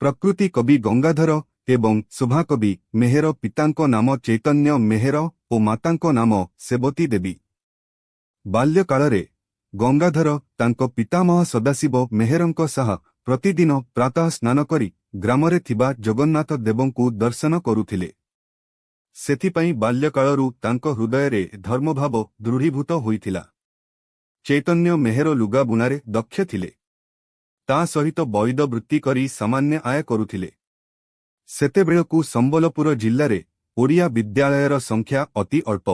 प्रकृति कवि गंगाधर एवं शोभाकवि मेहर पितांको नाम चैतन्य मेहर और मातांको नाम सेवती देवी। बाल्यकाଳରେ गंगाधर तांको पितामह सदाशिव मेहरंको सह प्रतिदिन प्रातः स्नान करी ग्रामरे थिबा जगन्नाथ देवंकु दर्शन करुथिले। सेथिपई बाल्यकाळरू तांको हृदयरे धर्मभाव दृढीभूत होइथिला। चैतन्य मेहर लुगा बुणारे दक्ष थिले। ता सहित वैद वृत्ति करी सामान्य आय करुथिले। सेतेबेळकु संबलपुर जिल्लारे ओडिया विद्यालयर संख्या अति अल्प।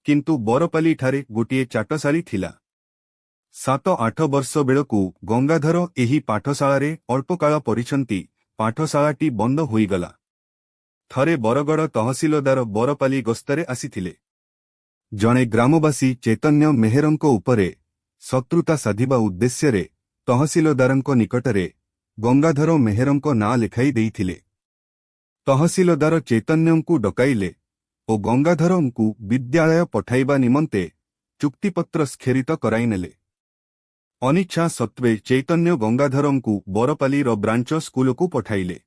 किंतु बरपाली ठारे गोटिए चाटशाली थिला। 7-8 वर्ष बेलकु गंगाधर एही पाठशालारे अल्पकाल पढ़िछंती। पाठशालाटी बंद होईगला। थरे बरगड़ तहसीलदार बरपाली गस्तरे आसीथिले। जणे ग्रामवासी चैतन्य मेहरंको उपरे शत्रुता साधिबा उद्देश्यरे तहसीलदारंको निकटरे गंगाधर मेहरंको नाँ लिखाई देइथिले। तहसीलदार चैतन्यंकु डकाइले और गंगाधरंकु विद्यालय पठाइबा निमंते चुक्तिपत्र स्खेरित कराइनेले। अनिच्छा सत्वे चैतन्य गंगाधरंकु बरपालीर ब्रांच स्कूलकु पठाइले।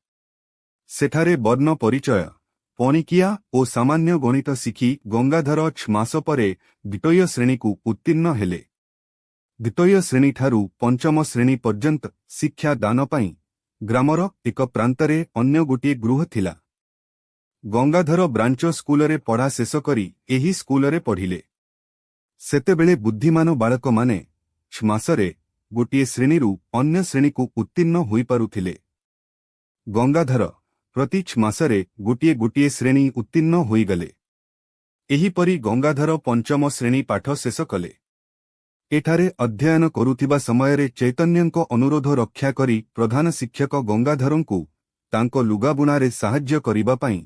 सेठारे वर्ण परिचय पणिकिया और सामान्य गणित शिखी गंगाधर 6 मास परे द्वितीय श्रेणीकु उत्तीर्ण हेले। द्वितीय श्रेणी ठारू पंचम श्रेणी पर्यंत शिक्षा दान पाई ग्रामर एक प्रांतरे अन्य गोटिए गृह थिला। गंगाधर ब्रांच स्कूलरे पढ़ा शेष करी एही स्कूलरे पढ़िले। सेतेबेले बुद्धिमान बालक माने 6 मासरे गोटिए श्रेणीरू अन्य श्रेणीकु उत्तीर्ण होई पारुथिले। गंगाधर प्रति 6 मासरे गोटिए गोटिए श्रेणी उत्तीर्ण होईगले। एहीपरि गंगाधर पंचम श्रेणी पाठ शेष कले। एठारे अध्ययन करुथिबा समयरे चैतन्यंको अनुरोध रक्षा करी प्रधान शिक्षक गंगाधरंकु तांको लुगा बुणारे साहाय्य करिबा पई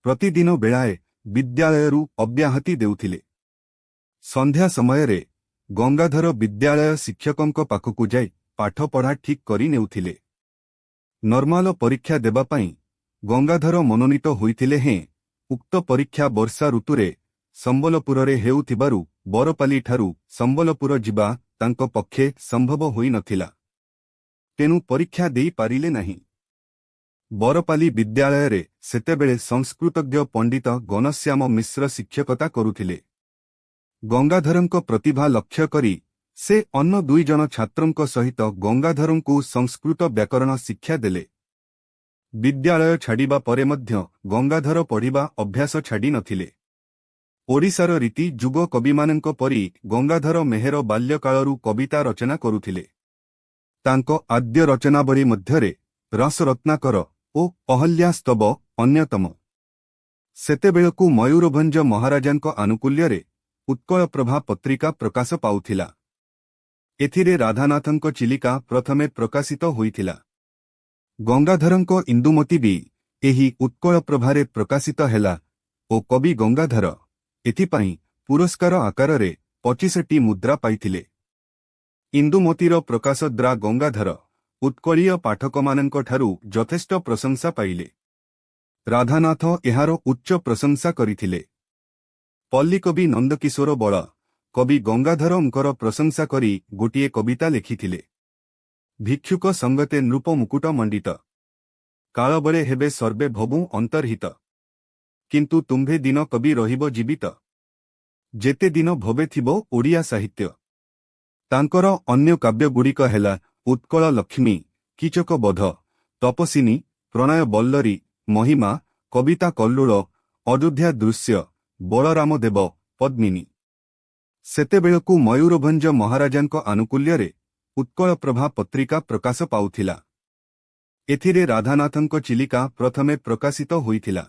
प्रतिदिन बेलाए विद्यालयरू अव्याहति देउथिले। संध्या समयरे गंगाधर विद्यालय शिक्षकंको पाखकु जाई पाठ पढ़ा ठीक करी नेउथिले। नॉर्मल परीक्षा देबा पई गंगाधर मनोनीत होइथिले हें उक्त परीक्षा वर्षा ऋतुरे संबलपुररे हेउथिबारु बरपाली ठारू संबलपुर जिबा तांको पक्षे संभव होई नथिला। तेनु परीक्षा देई पारिले नाही। बरपाली विद्यालयरे सेतेबेले संस्कृतज्ञ पंडित घनश्याम मिश्र शिक्षकता करुथिले। गंगाधरंको प्रतिभा लक्ष्य करी से अन्य 2 जन छात्रंको सहित गंगाधरंकु संस्कृत व्याकरण शिक्षा देले। विद्यालय छाड़िबा परे मध्य गंगाधर पढ़िबा अभ्यास छाड़ी नथिले। ओडिशार रीति जुग कविमानंको परी गंगाधर मेहर बाल्यकालरू कविता रचना करुथिले। तांको आद्य रचनावली मध्यरे रस रत्नाकर ओ अहल्यास्तव अन्यतम। सेतेबेलकु मयूरभंज महाराजांको आनुकूल्यरे उत्कल प्रभा पत्रिका प्रकाश पाउथिला। एथिरे राधानाथंको चिलिका प्रथमे प्रकाशित होइथिला। गंगाधरंको इंदुमती भी एही उत्कल प्रभारे प्रकाशित हेला ओ कवि गंगाधर एथिपाई पुरस्कार आकाररे 25टी मुद्रा पाइथिले। इंदुमतीर प्रकाश द्वारा गंगाधर उत्कलीय पाठकमानंको ठारू यथेष्ट प्रशंसा पाइले। राधानाथ एहार उच्च प्रशंसा करिथिले। पल्लीकवि नंदकिशोर बळ कवि गंगाधरंकर प्रशंसा करी गोटिए कविता लिखिथिले। भिक्षुक संगते नृप मुकुट मंडित कालबळे हेबे सर्वे भवु अंतर्हित किंतु तुम्भे दिन कवि रहिब जीवित जेते दिन भवे थिबो ओडिया साहित्य। तांकर अन्य काव्यगुड़िक हेला उत्कल लक्ष्मी कीचक बध तपस्विनी प्रणय बल्लरी महिमा कविता कल्लुल अयोध्या दृश्य बलराम देव पद्मिनी। सेतेबेलकु मयूरभंज महाराजांको आनुकूल्यरे उत्कल प्रभा पत्रिका प्रकाश पाउथिला। एथिरे राधानाथंको चिलिका प्रथमे प्रकाशित होइथिला।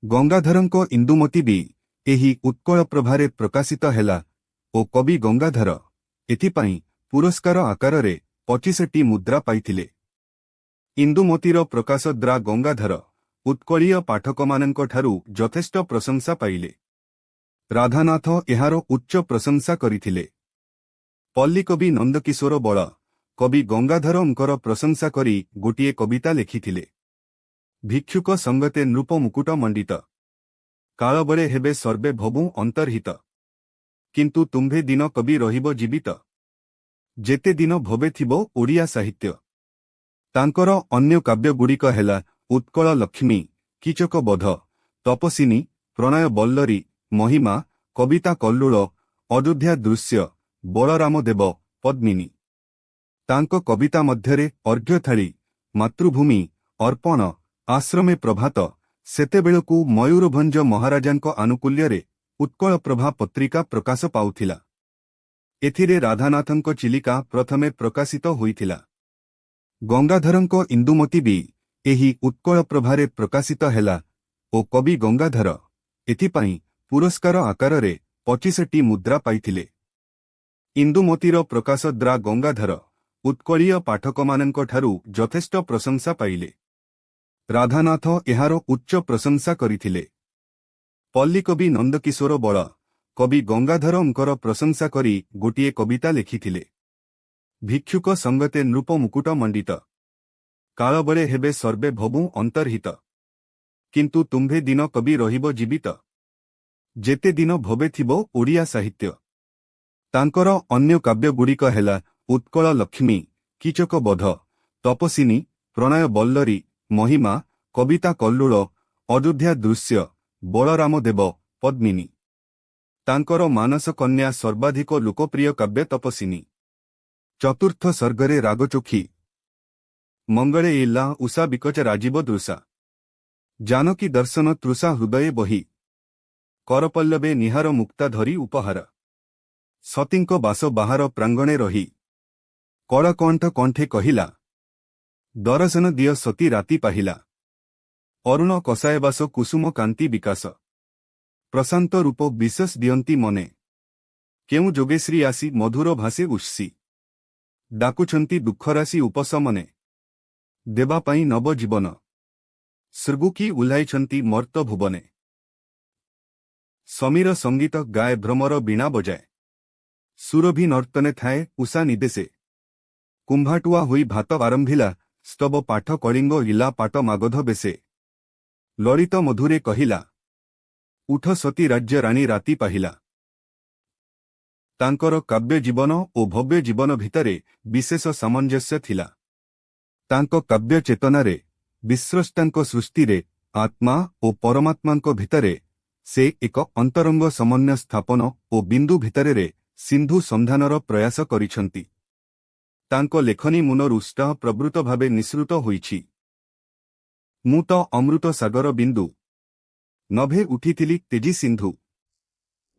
गंगाधरंको इंदुमती भी एही उत्कल प्रभारे प्रकाशित हेला ओ कवि गंगाधर एथिपाई पुरस्कार आकाररे 25टी मुद्रा पाइथिले। इंदुमतीर प्रकाश द्वारा गंगाधर उत्कलीय पाठकमानंको ठारू यथेष्ट प्रशंसा पाइले। राधानाथ एहार उच्च प्रशंसा करिथिले। पल्लीकवि नंदकिशोर बळ कवि गंगाधरंकर प्रशंसा करी गोटिए कविता लिखिथिले। भिक्षुक संगते नृप मुकुट मंडित कालबळे हेबे सर्वे भवु अंतर्हित किंतु तुम्भे दिन कवि रहिब जीवित जेते दिन भवे थिबो ओडिया साहित्य। ତାଙ୍କର ଅନ୍ୟ କାବ୍ୟଗୁଡ଼ିକ ହେଲା ଉତ୍କଳ ଲକ୍ଷ୍ମୀ, କୀଚକ ବଧ, ତପସ୍ୱିନୀ, ପ୍ରଣୟ ବଲ୍ଲରୀ, ମହିମା, କବିତା କଲ୍ଲୋଳ, ଅଯୋଧ୍ୟା ଦୃଶ୍ୟ, ବଳରାମ ଦେବ, ପଦ୍ମିନୀ। ତାଙ୍କ କବିତା ମଧ୍ୟରେ ଅର୍ଘ୍ୟଥାଳି, ମାତୃଭୂମି, ଅର୍ପଣ, ଆଶ୍ରମେ ପ୍ରଭାତ, ସେତେବେଳକୁ ମୟୂରଭଞ୍ଜ ମହାରାଜାଙ୍କ ଆନୁକୂଲ୍ୟରେ ଉତ୍କଳପ୍ରଭା ପତ୍ରିକା ପ୍ରକାଶ ପାଉଥିଲା। ଏଥିରେ ରାଧାନାଥଙ୍କ ଚିଲିକା ପ୍ରଥମେ ପ୍ରକାଶିତ ହୋଇଥିଲା। ଗଙ୍ଗାଧରଙ୍କ ଇନ୍ଦୁମତୀ ବି ଏହି ଉତ୍କଳପ୍ରଭାରେ ପ୍ରକାଶିତ ହେଲା ଓ କବି ଗଙ୍ଗାଧର ଏଥିପାଇଁ ପୁରସ୍କାର ଆକାରରେ 25ଟି ମୁଦ୍ରା ପାଇଥିଲେ। ଇନ୍ଦୁମତୀର ପ୍ରକାଶ ଦ୍ୱାରା ଗଙ୍ଗାଧର ଉତ୍କଳୀୟ ପାଠକମାନଙ୍କଠାରୁ ଯଥେଷ୍ଟ ପ୍ରଶଂସା ପାଇଲେ। ରାଧାନାଥ ଏହାର ଉଚ୍ଚ ପ୍ରଶଂସା କରିଥିଲେ। ପଲ୍ଲୀକବି ନନ୍ଦକିଶୋର ବଳ କବି ଗଙ୍ଗାଧରଙ୍କର ପ୍ରଶଂସା କରି ଗୋଟିଏ କବିତା ଲେଖିଥିଲେ। ଭିକ୍ଷୁକ ସଙ୍ଗତେ ନୃପ ମୁକୁଟ ମଣ୍ଡିତ, କାଳବେଳେ ହେବେ ସର୍ବେ ଭବୁ ଅନ୍ତର୍ହିତ, କିନ୍ତୁ ତୁମ୍ଭେ ଦିନ କବି ରହିବ ଜୀବିତ, ଯେତେ ଦିନ ଭବେ ଥିବ ଓଡ଼ିଆ ସାହିତ୍ୟ। ତାଙ୍କର ଅନ୍ୟ କାବ୍ୟଗୁଡ଼ିକ ହେଲା ଉତ୍କଳ ଲକ୍ଷ୍ମୀ, କୀଚକ ବଧ, ତପସ୍ୱିନୀ, ପ୍ରଣୟ ବଲ୍ଲରୀ, ମହିମା, କବିତା କଲ୍ଲୋଳ, ଅଯୋଧ୍ୟା ଦୃଶ୍ୟ, ବଳରାମ ଦେବ, ପଦ୍ମିନୀ। ତାଙ୍କର ମାନସ କନ୍ୟା ସର୍ବାଧିକ ଲୋକପ୍ରିୟ କାବ୍ୟ ତପସ୍ୱିନୀ। ଚତୁର୍ଥ ସର୍ଗରେ ରାଗଚୋଖୀ, ମଙ୍ଗଳେ ଇଲା ଉଷା ବିକଚ ରାଜୀବ ଦୃଶା, ଜାନକୀ ଦର୍ଶନ ତୃଷା ହୃଦୟେ ବହି, କରପଲ୍ଲବେ ନିହାର ମୁକ୍ତା ଧରି ଉପହାର, ସତୀଙ୍କ ବାସ ବାହାର ପ୍ରାଙ୍ଗଣେ ରହି, କଳକଣ୍ଠ କଣ୍ଠେ କହିଲା, ଦରଶନ ଦିଅ ସତୀ ରାତି ପାହିଲା, ଅରୁଣ କଷାୟବାସ କୁସୁମ କାନ୍ତି ବିକାଶ, ପ୍ରଶାନ୍ତ ରୂପ ବିଶେଷ ଦିଅନ୍ତି ମନେ, କେଉଁ ଯୋଗେଶ୍ରୀ ଆସି ମଧୁର ଭାଷେ ଉତ୍ସି, ଡାକୁଛନ୍ତି ଦୁଃଖରାଶି ଉପଶମନେ, ଦେବାପାଇଁ ନବ ଜୀବନ, ସୃଗୁକି ଉହ୍ଲାଇଛନ୍ତି ମର୍ତ୍ତ ଭୁବନେ, ସମୀର ସଙ୍ଗୀତ ଗାଏ ଭ୍ରମର ବୀଣା ବଜାଏ, ସୁରଭି ନର୍ତ୍ତନେ ଥାଏ ଉଷା ନିଦେଶେ, କୁମ୍ଭାଟୁଆ ହୋଇ ଭାତ ଆରମ୍ଭିଲା, ସ୍ତବ ପାଠ କଳିଙ୍ଗ ଇଲା ପାଟ ମାଗଧ ବେଶେ, ଲଳିତ ମଧୁରେ କହିଲା, ଉଠ ସତୀ ରାଜ୍ୟ ରାଣୀ ରାତି ପାହିଲା। ତାଙ୍କର କାବ୍ୟ ଜୀବନ ଓ ଭବ୍ୟ ଜୀବନ ଭିତରେ ବିଶେଷ ସାମଞ୍ଜସ୍ୟ ଥିଲା। ତାଙ୍କ କାବ୍ୟ ଚେତନାରେ, ବିଶ୍ରଷ୍ଟାଙ୍କ ସୃଷ୍ଟିରେ ଆତ୍ମା ଓ ପରମାତ୍ମାଙ୍କ ଭିତରେ ସେ ଏକ ଅନ୍ତରଙ୍ଗ ସମନ୍ୱୟ ସ୍ଥାପନ ଓ ବିନ୍ଦୁ ଭିତରରେ ସିନ୍ଧୁ ସନ୍ଧାନର ପ୍ରୟାସ କରିଛନ୍ତି। ତାଙ୍କ ଲେଖନୀ ମୁନରୁ ସ୍ତଃ ପ୍ରବୃତ ଭାବେ ନିଃସୃତ ହୋଇଛି। ମୁଁ ତ ଅମୃତ ସାଗର ବିନ୍ଦୁ, ନଭେ ଉଠିଥିଲି ତେଜି ସିନ୍ଧୁ।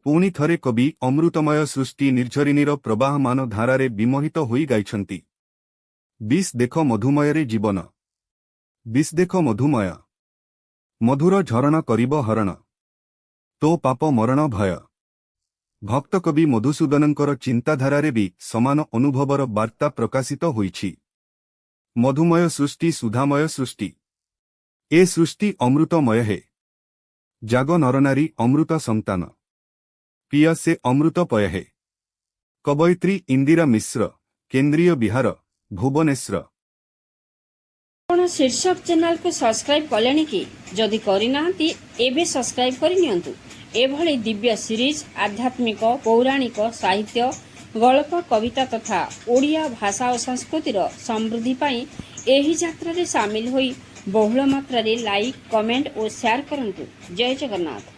ପୁଣି ଥରେ କବି ଅମୃତମୟ ସୃଷ୍ଟି ନିର୍ଝରିଣୀର ପ୍ରବାହମାନ ଧାରାରେ ବିମୋହିତ ହୋଇ ଗାଇଛନ୍ତି। ବିଷ ଦେଖ ମଧୁମୟରେ ଜୀବନ, ବିଷ ଦେଖ ମଧୁମୟ, ମଧୁର ଝରଣ କରିବ ହରଣ, ତୋ ପାପ ମରଣ ଭୟ। ଭକ୍ତ କବି ମଧୁସୂଦନଙ୍କର ଚିନ୍ତାଧାରାରେ ବି ସମାନ ଅନୁଭବର ବାର୍ତ୍ତା ପ୍ରକାଶିତ ହୋଇଛି। ମଧୁମୟ ସୃଷ୍ଟି ସୁଧାମୟ ସୃଷ୍ଟି, ଏ ସୃଷ୍ଟି ଅମୃତମୟ ହେ, ଜାଗ ନରନାରୀ ଅମୃତ ସନ୍ତାନ, ପିୟ ସେ ଅମୃତ ପୟ ହେ। କବୟିତ୍ରୀ ଇନ୍ଦିରା ମିଶ୍ର, କେନ୍ଦ୍ରୀୟ ବିହାର, ଭୁବନେଶ୍ୱର। ଆପଣ ଶୀର୍ଷକ ଚ୍ୟାନେଲକୁ ସବସ୍କ୍ରାଇବ୍ କଲେଣି କି? ଯଦି କରିନାହାନ୍ତି ଏବେ ସବସ୍କ୍ରାଇବ୍ କରିନିଅନ୍ତୁ। ଏଭଳି ଦିବ୍ୟ ସିରିଜ୍, ଆଧ୍ୟାତ୍ମିକ, ପୌରାଣିକ, ସାହିତ୍ୟ, ଗଳ୍ପ, କବିତା ତଥା ଓଡ଼ିଆ ଭାଷା ଓ ସଂସ୍କୃତିର ସମୃଦ୍ଧି ପାଇଁ ଏହି ଯାତ୍ରାରେ ସାମିଲ ହୋଇ ବହୁଳ ମାତ୍ରାରେ ଲାଇକ୍, କମେଣ୍ଟ ଓ ସେୟାର କରନ୍ତୁ। ଜୟ ଜଗନ୍ନାଥ।